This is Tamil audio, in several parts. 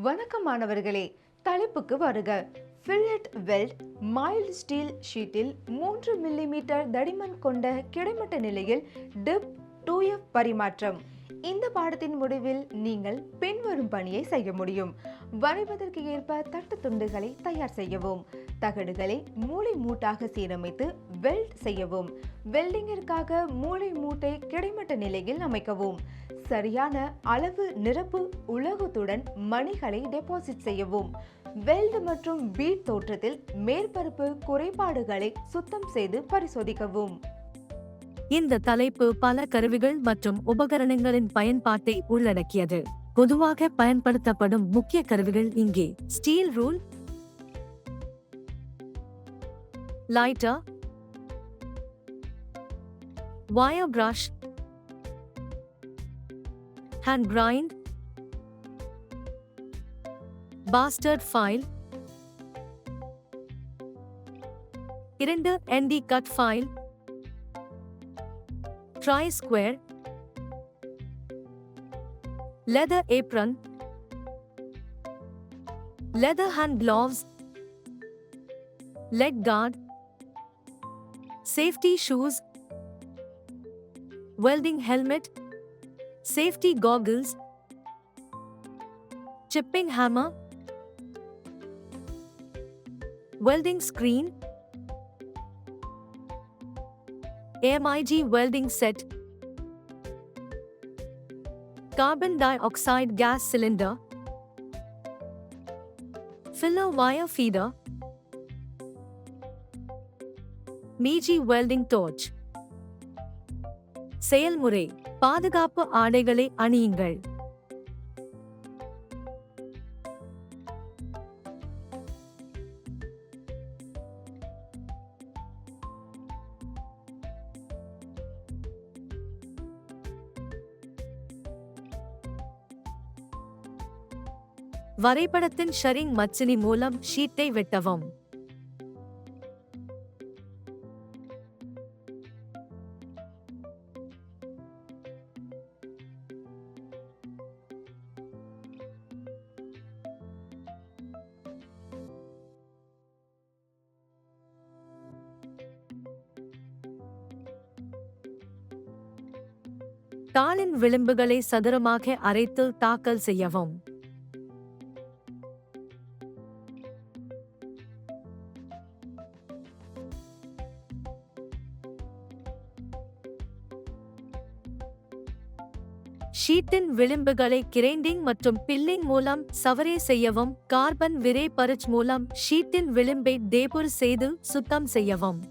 வணக்கம் மாணவர்களே, தலைப்புக்கு வருக. ஃபில்லட் வெல்ட் மைல்டு ஸ்டீல் ஷீட்டில் 3 மில்லிமீட்டர் தடிமன் கொண்ட கிடைமட்ட நிலையில் டிப் 2F பரிமாற்றம். இந்த பாடத்தின் முடிவில் நீங்கள் பின்வரும் பணியை செய்ய முடியும். வரைவதற்கு ஏற்ப தட்டு துண்டுகளை தயார் செய்யவும். தகடுகளை மூளை மூட்டாக சீரமைத்து வெல்ட் செய்யவும். வெல்டிங்கிற்காக மூளை மூட்டை கிடைமட்ட நிலையில் அமைக்கவும். சரியான அளவு நிரப்பு உலோகத்துடன் மணிகளை டெபாசிட் செய்யவும். வெல்ட் மற்றும் பீட் தோற்றத்தில் மேற்பரப்பு குறைபாடுகளை சுத்தம் செய்து பரிசோதிக்கவும். இந்த தலைப்பு பல கருவிகள் மற்றும் உபகரணங்களின் பயன்பாட்டை உள்ளடக்கியது. பொதுவாக பயன்படுத்தப்படும் முக்கிய கருவிகள் இங்கே: steel rule, lighter, wire brush, hand grind, bastard file, 2 ND cut file, tri-square, leather apron, leather hand gloves, leg guard, safety shoes, welding helmet, safety goggles, chipping hammer, welding screen, AMIG welding set, carbon dioxide gas cylinder, filler wire feeder, MIG welding torch. செயல்முறை: பாதுகாப்பு ஆடைகளை அணியுங்கள். வரைபடத்தின் ஷரிங் மச்சினி மூலம் ஷீட்டை வெட்டவும். தாளின் விளிம்புகளை சதுரமாக அரைத்து தாக்கல் செய்யவும். ஷீட்டின் விளிம்புகளை கிரைண்டிங் மற்றும் பில்லிங் மூலம் சவரே செய்யவும். கார்பன் விரே பரிச் மூலம் ஷீட்டின் விளிம்பை டேபுர் செய்து சுத்தம் செய்யவும்.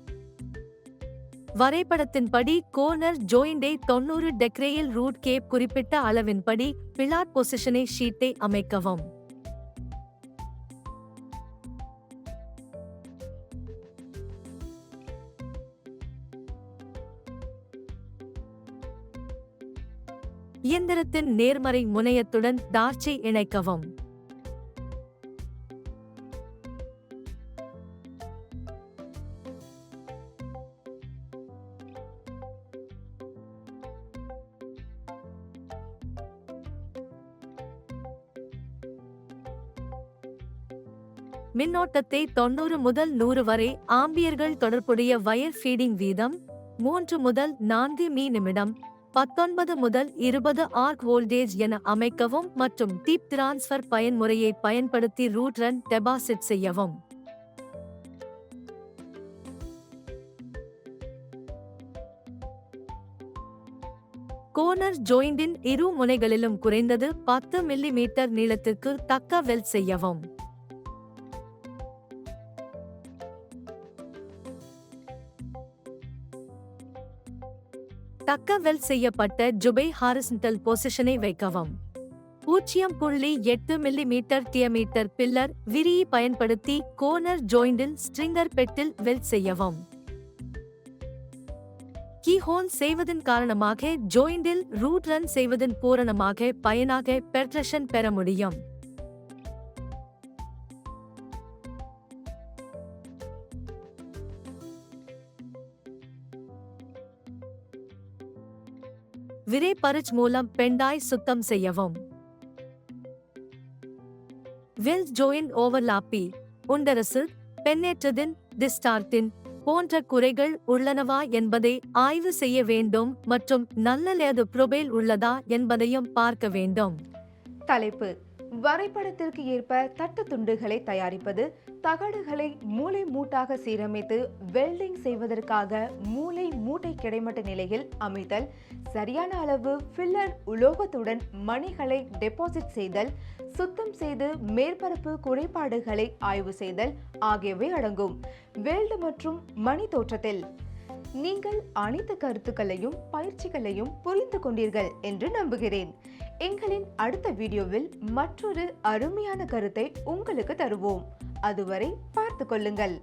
வரைபடத்தின்படி கோர்னர் ஜோயிண்டை 90 டெக்ரேயில் ரூட் கேப் குறிப்பிட்ட அளவின்படி பிளாட் பொசிஷனை ஷீட்டை அமைக்கவும். இயந்திரத்தின் நேர்மறை முனையத்துடன் டார்ச்சை இணைக்கவும். மின்னோட்டத்தை 90 முதல் 100 வரை ஆம்பியர்கள். தொடர்புடைய வயர் ஃபீடிங் வீதம் 3 முதல் 4 மீ நிமிடம். 19 முதல் 20 ஆர்க் வோல்டேஜ் என அமைக்கவும் மற்றும் டீப் டிரான்ஸ்ஃபர் பயன்முறையை பயன்படுத்தி ரூட் ரன் டெபாசிட் செய்யவும். கோர்னர் ஜோயிண்டின் இரு முனைகளிலும் குறைந்தது 10 மில்லிமீட்டர் நீளத்திற்கு தக்க வெல்ட் செய்யவும். தக்க வெல்ட் செய்யப்பட்ட ஜுபை ஹாரிசன்டல் பொசிஷனை வைக்கவும். 0.8 மில்லிமீட்டர் டியமீட்டர் பில்லர் விரியை பயன்படுத்தி கோர்னர் ஜோயிண்டில் ஸ்ட்ரிங்கர் பெட்டில் வெல்ட் செய்யவும். கீஹோல் செய்வதன் காரணமாக ஜோயிண்டில் ரூட் ரன் செய்வதன் பூரணமாக பயனாக பெர்ட்ரஷன் பெற முடியும். விரை பரிச் மூலம் பெண்டாய் சுத்தம் செய்யவும். வெல்ட் ஜோயின் ஓவர்லாப்பி உண்டரசு பென்னேற்றதின் டிஸ்டார்டின் போன்ற குறைகள் உள்ளனவா என்பதை ஆய்வு செய்ய வேண்டும் மற்றும் நல்ல லேது புரோபேல் உள்ளதா என்பதையும் பார்க்க வேண்டும். தலைப்பு: வரைபடத்திற்கு ஏற்ப தட்டு துண்டுகளை தயாரிப்பது, தகடுகளை மூலை மூட்டாக சீரமைத்து வெல்டிங் செய்வதற்காக மூலை மூட்டை கிடைமட்ட நிலையில் அமைத்தல், சரியான அளவு ஃபில்லர் உலோகத்துடன் மணிகளை டெபாசிட் செய்தல், சுத்தம் செய்து மேற்பரப்பு குறைபாடுகளை ஆய்வு செய்தல் ஆகியவை அடங்கும். வெல்டு மற்றும் மணி தோற்றத்தில் நீங்கள் அனைத்து கருத்துக்களையும் பயிற்சிகளையும் புரிந்து கொண்டீர்கள் என்று நம்புகிறேன். எங்களின் அடுத்த வீடியோவில் மற்றொரு அருமையான கருத்தை உங்களுக்கு தருவோம். அதுவரை பார்த்து கொள்ளுங்கள்.